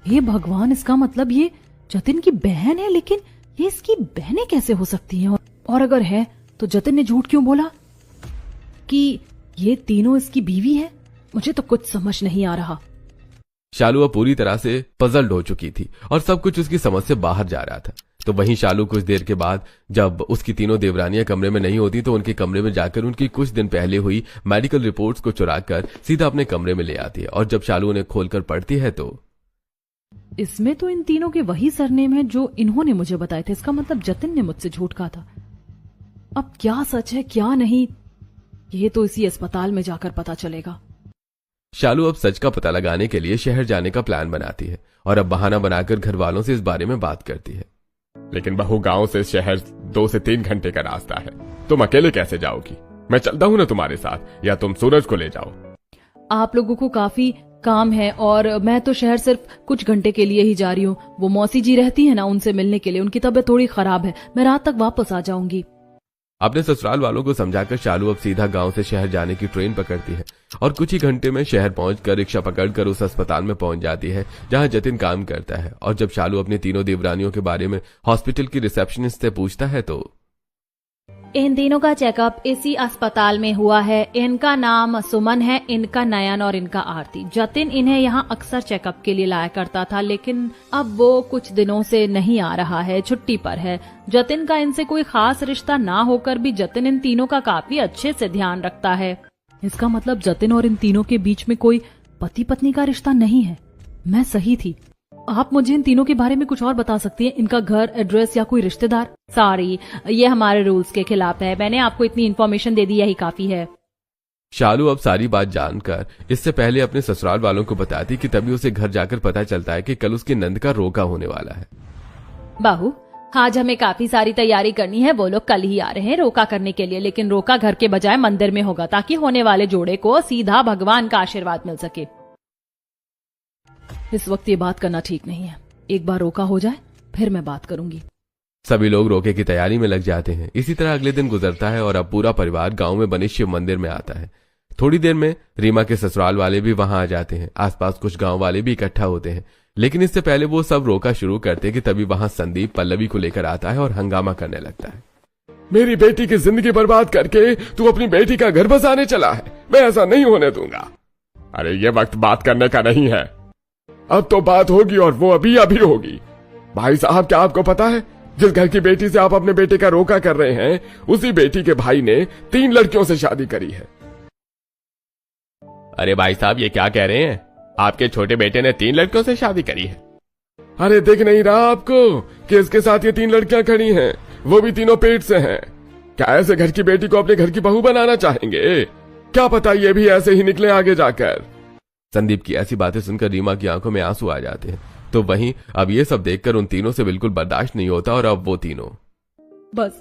हे भगवान, इसका मतलब ये जतिन की बहन है, लेकिन ये इसकी बहनें कैसे हो सकती हैं? और अगर है तो जतिन ने झूठ क्यों बोला कि ये तीनों इसकी बीवी है? मुझे तो कुछ समझ नहीं आ रहा। शालू अब पूरी तरह से पजल्ड हो चुकी थी और सब कुछ उसकी समझ से बाहर जा रहा था। तो वहीं शालू कुछ देर के बाद जब उसकी तीनों देवरानियां कमरे में नहीं होती तो उनके कमरे में जाकर उनकी कुछ दिन पहले हुई मेडिकल रिपोर्ट्स को चुराकर सीधा अपने कमरे में ले आती है। और जब शालू उन्हें खोलकर पढ़ती है तो इसमें तो इन तीनों के वही सरनेम है जो इन्होंने मुझे बताए थे। इसका मतलब जतिन ने मुझसे झूठ कहा था। अब क्या सच है क्या नहीं, ये तो इसी अस्पताल में जाकर पता चलेगा। शालू अब सच का पता लगाने के लिए शहर जाने का प्लान बनाती है और अब बहाना बनाकर घर वालों से इस बारे में बात करती है। लेकिन बहू, गांव से शहर 2 से 3 घंटे का रास्ता है, तुम अकेले कैसे जाओगी? मैं चलता हूँ ना तुम्हारे साथ, या तुम सूरज को ले जाओ। आप लोगों को काफी काम है और मैं तो शहर सिर्फ कुछ घंटे के लिए ही जा रही हूँ। वो मौसी जी रहती है ना, उनसे मिलने के लिए। उनकी तबीयत थोड़ी खराब है, मैं रात तक वापस आ जाऊंगी। अपने ससुराल वालों को समझाकर शालू अब सीधा गांव से शहर जाने की ट्रेन पकड़ती है और कुछ ही घंटे में शहर पहुंचकर रिक्शा पकड़कर उस अस्पताल में पहुंच जाती है जहां जतिन काम करता है। और जब शालू अपनी तीनों देवरानियों के बारे में हॉस्पिटल की रिसेप्शनिस्ट से पूछता है तो इन तीनों का चेकअप इसी अस्पताल में हुआ है। इनका नाम सुमन है, इनका नयन और इनका आरती। जतिन इन्हें यहाँ अक्सर चेकअप के लिए लाया करता था, लेकिन अब वो कुछ दिनों से नहीं आ रहा है, छुट्टी पर है। जतिन का इनसे कोई खास रिश्ता ना होकर भी जतिन इन तीनों का काफी अच्छे से ध्यान रखता है। इसका मतलब जतिन और इन तीनों के बीच में कोई पति पत्नी का रिश्ता नहीं है। मैं सही थी। आप मुझे इन तीनों के बारे में कुछ और बता सकती हैं? इनका घर, एड्रेस या कोई रिश्तेदार? सॉरी, ये हमारे रूल्स के खिलाफ है। मैंने आपको इतनी इन्फॉर्मेशन दे दी, यही काफी है। शालू अब सारी बात जानकर इससे पहले अपने ससुराल वालों को बताती कि तभी उसे घर जाकर पता चलता है कि कल उसके नंद का रोका होने वाला है। बाहू, आज हमें काफी सारी तैयारी करनी है। वो लोग कल ही आ रहे हैं रोका करने के लिए, लेकिन रोका घर के बजाय मंदिर में होगा ताकि होने वाले जोड़े को सीधा भगवान का आशीर्वाद मिल सके। इस वक्त ये बात करना ठीक नहीं है। एक बार रोका हो जाए फिर मैं बात करूंगी। सभी लोग रोके की तैयारी में लग जाते हैं। इसी तरह अगले दिन गुजरता है और अब पूरा परिवार गांव में बने शिव मंदिर में आता है। थोड़ी देर में रीमा के ससुराल वाले भी वहां आ जाते हैं। आसपास कुछ गांव वाले भी इकट्ठा होते हैं, लेकिन इससे पहले वो सब रोका शुरू करते कि तभी वहां संदीप पल्लवी को लेकर आता है और हंगामा करने लगता है। मेरी बेटी की जिंदगी बर्बाद करके तू अपनी बेटी का घर बसाने चला है, मैं ऐसा नहीं होने दूंगा। अरे ये वक्त बात करने का नहीं है, अब तो बात होगी और वो अभी होगी। भाई साहब, क्या आपको पता है जिस घर की बेटी से आप अपने बेटे का रोका कर रहे हैं, उसी बेटी के भाई ने 3 लड़कियों से शादी करी है। अरे भाई साहब, ये क्या कह रहे हैं? आपके छोटे बेटे ने 3 लड़कियों से शादी करी है? अरे दिख नहीं रहा आपको कि इसके साथ ये 3 लड़कियां खड़ी हैं, वो भी तीनों पेट से हैं। क्या ऐसे घर की बेटी को अपने घर की बहू बनाना चाहेंगे? क्या पता ये भी ऐसे ही निकले आगे जाकर। संदीप की ऐसी बातें सुनकर रीमा की आंखों में आंसू आ जाते हैं। तो वहीं अब ये सब देखकर उन तीनों से बिल्कुल बर्दाश्त नहीं होता और अब वो तीनों बस,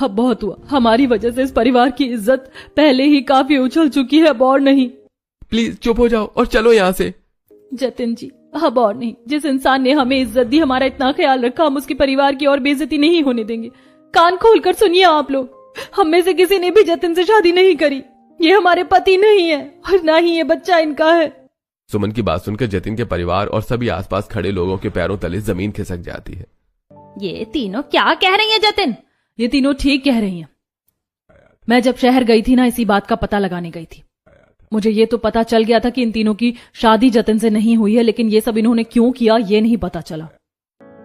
अब बहुत हुआ। हमारी वजह से इस परिवार की इज्जत पहले ही काफी उछल चुकी है, अब और नहीं। प्लीज चुप हो जाओ और चलो यहाँ से। जतिन जी, अब और नहीं। जिस इंसान ने हमें इज्जत दी, हमारा इतना ख्याल रखा, हम उसके परिवार की और बेइज्जती नहीं होने देंगे। कान खोलकर सुनिए आप लोग, हम में से किसी ने भी जतिन से शादी नहीं करी। ये हमारे पति नहीं है और ना ही ये बच्चा इनका है। सुमन की बात सुनकर जतिन के परिवार और सभी आसपास खड़े लोगों के पैरों तले जमीन खिसक जाती है। ये तीनों क्या कह रही हैं जतिन? ये तीनों ठीक कह रही हैं। मैं जब शहर गई थी ना, इसी बात का पता लगाने गई थी। मुझे ये तो पता चल गया था कि इन तीनों की शादी जतिन से नहीं हुई है, लेकिन ये सब इन्होंने क्यों किया ये नहीं पता चला।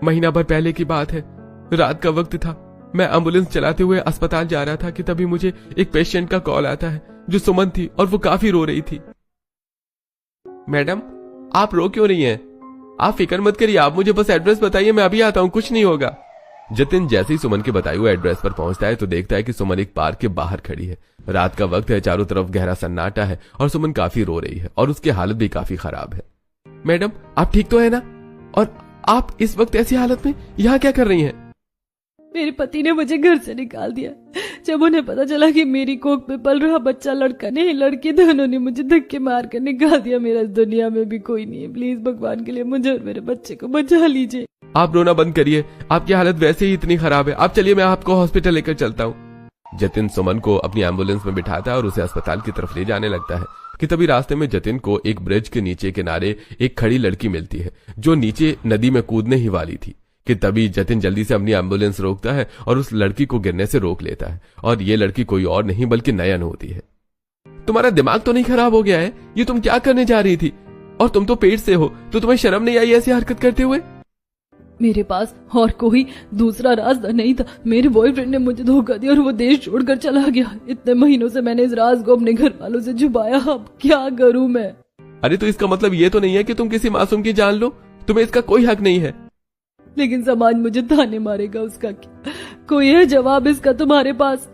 महीना भर पहले की बात है, रात का वक्त था। मैं एम्बुलेंस चलाते हुए अस्पताल जा रहा था कि तभी मुझे एक पेशेंट का कॉल आता है जो सुमन थी और वो काफी रो रही थी। मैडम, आप रो क्यों रही हैं? आप फिक्र मत करिए, आप मुझे बस एड्रेस बताइए, मैं अभी आता हूं, कुछ नहीं होगा। जतिन जैसे ही सुमन के बताए हुए एड्रेस पर पहुंचता है तो देखता है कि सुमन एक पार्क के बाहर खड़ी है। रात का वक्त है, चारों तरफ गहरा सन्नाटा है और सुमन काफी रो रही है और उसकी हालत भी काफी खराब है। मैडम, आप ठीक तो है ना? और आप इस वक्त ऐसी हालत में यहाँ क्या कर रही हैं? मेरे पति ने मुझे घर से निकाल दिया। जब उन्हें पता चला कि मेरी कोख में पल रहा बच्चा लड़का नहीं लड़की, तो उन्होंने मुझे धक्के मार कर निकाल दिया। मेरा इस दुनिया में भी कोई नहीं है। प्लीज भगवान के लिए मुझे और मेरे बच्चे को बचा लीजिए। आप रोना बंद करिए, आपकी हालत वैसे ही इतनी खराब है। आप चलिए, मैं आपको हॉस्पिटल लेकर चलता हूँ। जतिन सुमन को अपनी एम्बुलेंस में बिठाता है और उसे अस्पताल की तरफ ले जाने लगता है। कि तभी रास्ते में जतिन को एक ब्रिज के नीचे किनारे एक खड़ी लड़की मिलती है जो नीचे नदी में कूदने ही वाली थी। कि तभी जतिन जल्दी से अपनी एम्बुलेंस रोकता है और उस लड़की को गिरने से रोक लेता है। और ये लड़की कोई और नहीं बल्कि नयन होती है। तुम्हारा दिमाग तो नहीं खराब हो गया है? ये तुम क्या करने जा रही थी? और तुम तो पेट से हो, तो तुम्हें शर्म नहीं आई ऐसी हरकत करते हुए? मेरे पास और कोई दूसरा रास्ता नहीं था। मेरे बॉयफ्रेंड ने मुझे धोखा दिया और वो देश छोड़कर चला गया। इतने महीनों से मैंने इस राज को अपने घर वालों से छुपाया, अब क्या करूं मैं? अरे तो इसका मतलब ये तो नहीं है कि तुम किसी मासूम की जान लो। तुम्हें इसका कोई हक नहीं है। लेकिन समाज मुझे ताने मारेगा, उसका क्या? कोई है जवाब इसका तुम्हारे पास?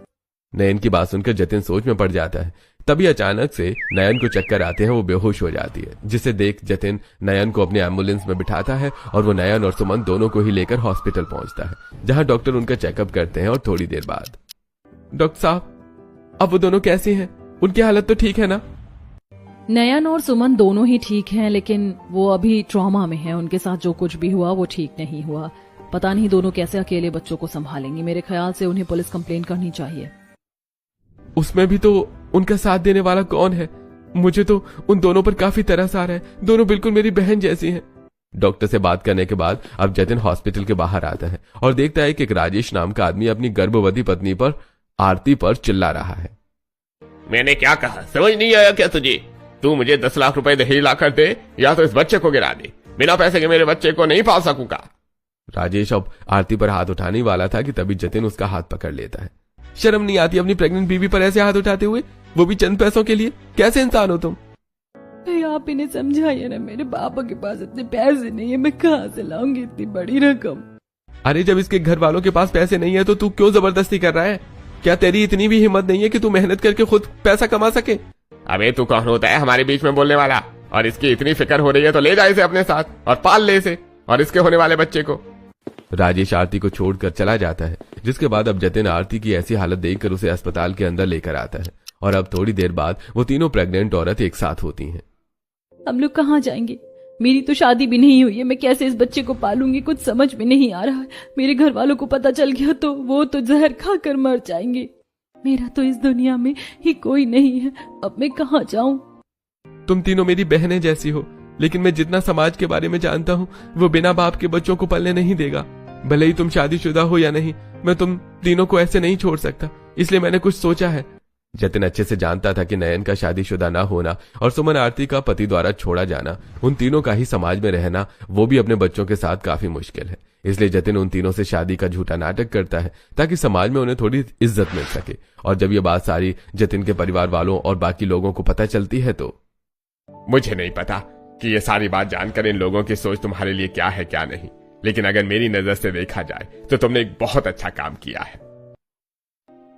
नयन की बात सुनकर जतिन सोच में पड़ जाता है। तभी अचानक से नयन को चक्कर आते हैं, वो बेहोश हो जाती है, जिसे देख जतिन नयन को अपनी एम्बुलेंस में बिठाता है और वो नयन और सुमन दोनों को ही लेकर हॉस्पिटल पहुंचता है, जहां डॉक्टर उनका चेकअप करते हैं। और थोड़ी देर बाद, डॉक्टर साहब अब वो दोनों कैसी हैं? उनकी हालत तो ठीक है ना? नयन और सुमन दोनों ही ठीक हैं, लेकिन वो अभी ट्रॉमा में है। उनके साथ जो कुछ भी हुआ वो ठीक नहीं हुआ। पता नहीं दोनों कैसे अकेले बच्चों को संभालेंगी। मेरे ख्याल से उन्हें पुलिस कंप्लेंट करनी चाहिए। उसमें भी तो उनका साथ देने वाला कौन है? मुझे तो उन दोनों पर काफी तरस आ रहा है। दोनों बिल्कुल मेरी बहन जैसी हैं। डॉक्टर से बात करने के बाद अब जतिन हॉस्पिटल के बाहर आता है और देखता है कि एक राजेश नाम का आदमी अपनी गर्भवती पत्नी पर आरती पर चिल्ला रहा है। मैंने क्या कहा, समझ नहीं आया क्या तुझे? तू मुझे 10 लाख रुपए दहेज ला कर दे या तो इस बच्चे को गिरा दे। बिना पैसे के मेरे बच्चे को नहीं पाल सकूंगा। राजेश अब आरती पर हाथ उठाने वाला था कि तभी जतिन उसका हाथ पकड़ लेता है। शर्म नहीं आती अपनी प्रेग्नेंट बीवी पर ऐसे हाथ उठाते हुए, वो भी चंद पैसों के लिए? कैसे इंसान हो तुम? आप इन्हें समझाइए ना, मेरे पापा के पास इतने पैसे नहीं है, मैं कहाँ से लाऊंगी इतनी बड़ी रकम? अरे जब इसके घर वालों के पास पैसे नहीं है तो तू क्यों जबरदस्ती कर रहा है? क्या तेरी इतनी भी हिम्मत नहीं है कि तू मेहनत करके खुद पैसा कमा सके? अबे तू कौन होता है हमारे बीच में बोलने वाला? और इसकी इतनी फिक्र हो रही है तो ले जा इसे अपने साथ और पाल ले इसे और इसके होने वाले बच्चे को। राजेश आरती को छोड़कर चला जाता है, जिसके बाद अब जतिन आरती की ऐसी हालत देखकर उसे अस्पताल के अंदर लेकर आता है। और अब थोड़ी देर बाद वो तीनों प्रेग्नेंट औरत एक साथ होती हैं। हम लोग कहाँ जाएंगे? मेरी तो शादी भी नहीं हुई है, मैं कैसे इस बच्चे को पालूंगी? कुछ समझ में नहीं आ रहा है। मेरे घर वालों को पता चल गया तो वो तो जहर खाकर मर जाएंगे। मेरा तो इस दुनिया में ही कोई नहीं है, अब मैं कहाँ जाऊं? तुम तीनों मेरी बहनें जैसी हो, लेकिन मैं जितना समाज के बारे में जानता हूँ वो बिना बाप के बच्चों को पलने नहीं देगा। भले ही तुम शादीशुदा हो या नहीं, मैं तुम तीनों को ऐसे नहीं छोड़ सकता, इसलिए मैंने कुछ सोचा है। जतिन अच्छे से जानता था कि नयन का शादीशुदा ना होना और सुमन आरती का पति द्वारा छोड़ा जाना, उन तीनों का ही समाज में रहना, वो भी अपने बच्चों के साथ काफी मुश्किल है। इसलिए जतिन उन तीनों से शादी का झूठा नाटक करता है ताकि समाज में उन्हें थोड़ी इज्जत मिल सके। और जब ये बात सारी जतिन के परिवार वालों और बाकी लोगों को पता चलती है तो मुझे नहीं पता कि ये सारी बात जानकर इन लोगों की सोच तुम्हारे लिए क्या है क्या नहीं, लेकिन अगर मेरी नजर से देखा जाए तो तुमने एक बहुत अच्छा काम किया है।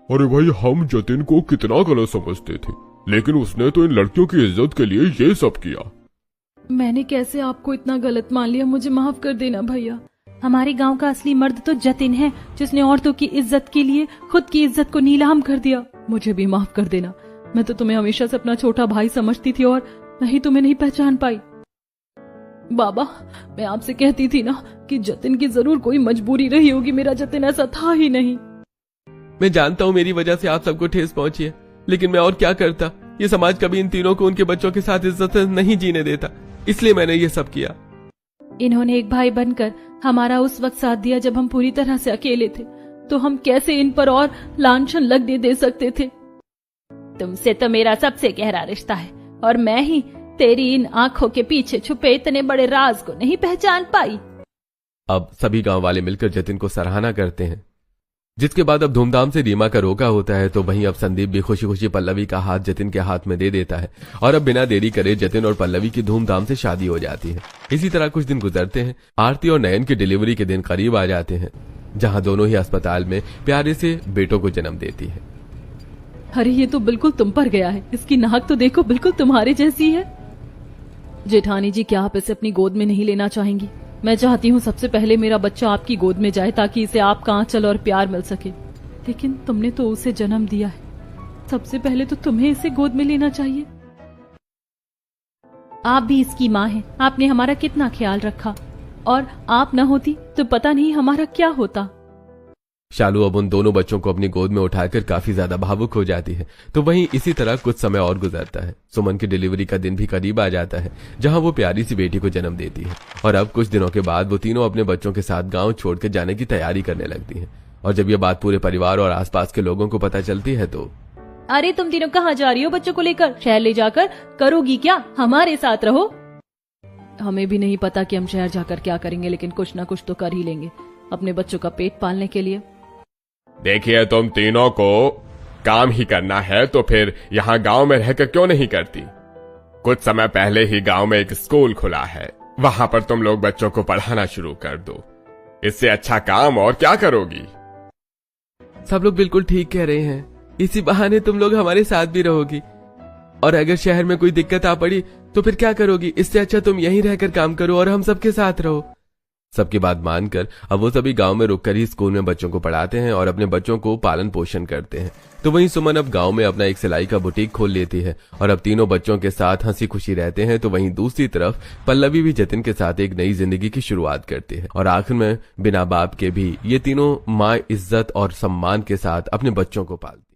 अरे भाई, हम जतिन को कितना गलत समझते थे, लेकिन उसने तो इन लड़कियों की इज्जत के लिए ये सब किया। मैंने कैसे आपको इतना गलत मान लिया? मुझे माफ कर देना भैया। हमारे गांव का असली मर्द तो जतिन है, जिसने औरतों की इज्जत के लिए खुद की इज्जत को नीलाम कर दिया। मुझे भी माफ कर देना। मैं तो तुम्हें हमेशा से अपना छोटा भाई समझती थी और नहीं तुम्हें नहीं पहचान पाई। बाबा, मैं आपसे कहती थी ना कि जतिन की जरूर कोई मजबूरी रही होगी, मेरा जतिन ऐसा था ही नहीं। मैं जानता हूँ मेरी वजह से आप सबको ठेस पहुंची है, लेकिन मैं और क्या करता? ये समाज कभी इन तीनों को उनके बच्चों के साथ इज्जत से नहीं जीने देता, इसलिए मैंने ये सब किया। इन्होंने एक भाई बनकर हमारा उस वक्त साथ दिया जब हम पूरी तरह से अकेले थे, तो हम कैसे इन पर और लांछन लगने दे सकते थे? तुमसे तो मेरा सबसे गहरा रिश्ता है और मैं ही तेरी इन आंखों के पीछे छुपे इतने बड़े राज को नहीं पहचान पाई। अब सभी गांव वाले मिलकर जतिन को सराहना करते हैं, जिसके बाद अब धूमधाम से रीमा का रोका होता है। तो वहीं अब संदीप भी खुशी खुशी पल्लवी का हाथ जतिन के हाथ में दे देता है और अब बिना देरी करे जतिन और पल्लवी की धूमधाम से शादी हो जाती है। इसी तरह कुछ दिन गुजरते हैं। आरती और नयन की डिलीवरी के दिन करीब आ जाते हैं, जहां दोनों ही अस्पताल में प्यारे से बेटों को जन्म देती है। अरे ये तो बिल्कुल तुम पर गया है, इसकी नाक तो देखो बिल्कुल तुम्हारे जैसी है। जेठानी जी, क्या आप इसे अपनी गोद में नहीं लेना चाहेंगी? मैं चाहती हूँ सबसे पहले मेरा बच्चा आपकी गोद में जाए ताकि इसे आपका आंचल और प्यार मिल सके। लेकिन तुमने तो उसे जन्म दिया है, सबसे पहले तो तुम्हें इसे गोद में लेना चाहिए। आप भी इसकी माँ हैं, आपने हमारा कितना ख्याल रखा, और आप न होती तो पता नहीं हमारा क्या होता। शालू अब उन दोनों बच्चों को अपनी गोद में उठाकर काफी ज्यादा भावुक हो जाती है। तो वहीं इसी तरह कुछ समय और गुजरता है। सुमन की डिलीवरी का दिन भी करीब आ जाता है, जहां वो प्यारी सी बेटी को जन्म देती है। और अब कुछ दिनों के बाद वो तीनों अपने बच्चों के साथ गाँव छोड़कर जाने की तैयारी करने लगती है। और जब ये बात पूरे परिवार और आसपास के लोगों को पता चलती है तो अरे तुम तीनों कहाँ जा रही हो बच्चों को लेकर? शहर ले जाकर करोगी क्या? हमारे साथ रहो। हमें भी नहीं पता कि हम शहर जाकर क्या करेंगे, लेकिन कुछ ना कुछ तो कर ही लेंगे अपने बच्चों का पेट पालने के लिए। देखिए, तुम तीनों को काम ही करना है तो फिर यहाँ गांव में रहकर क्यों नहीं करती? कुछ समय पहले ही गांव में एक स्कूल खुला है, वहां पर तुम लोग बच्चों को पढ़ाना शुरू कर दो। इससे अच्छा काम और क्या करोगी? सब लोग बिल्कुल ठीक कह रहे हैं। इसी बहाने तुम लोग हमारे साथ भी रहोगी, और अगर शहर में कोई दिक्कत आ पड़ी तो फिर क्या करोगी? इससे अच्छा तुम यहीं रहकर काम करो और हम सबके साथ रहो। सबकी बात मानकर अब वो सभी गांव में रुककर ही स्कूल में बच्चों को पढ़ाते हैं और अपने बच्चों को पालन पोषण करते हैं। तो वहीं सुमन अब गांव में अपना एक सिलाई का बुटीक खोल लेती है और अब तीनों बच्चों के साथ हंसी खुशी रहते हैं। तो वहीं दूसरी तरफ पल्लवी भी जतिन के साथ एक नई जिंदगी की शुरुआत करती है और आखिर में बिना बाप के भी ये तीनों माँ इज्जत और सम्मान के साथ अपने बच्चों को पालती है।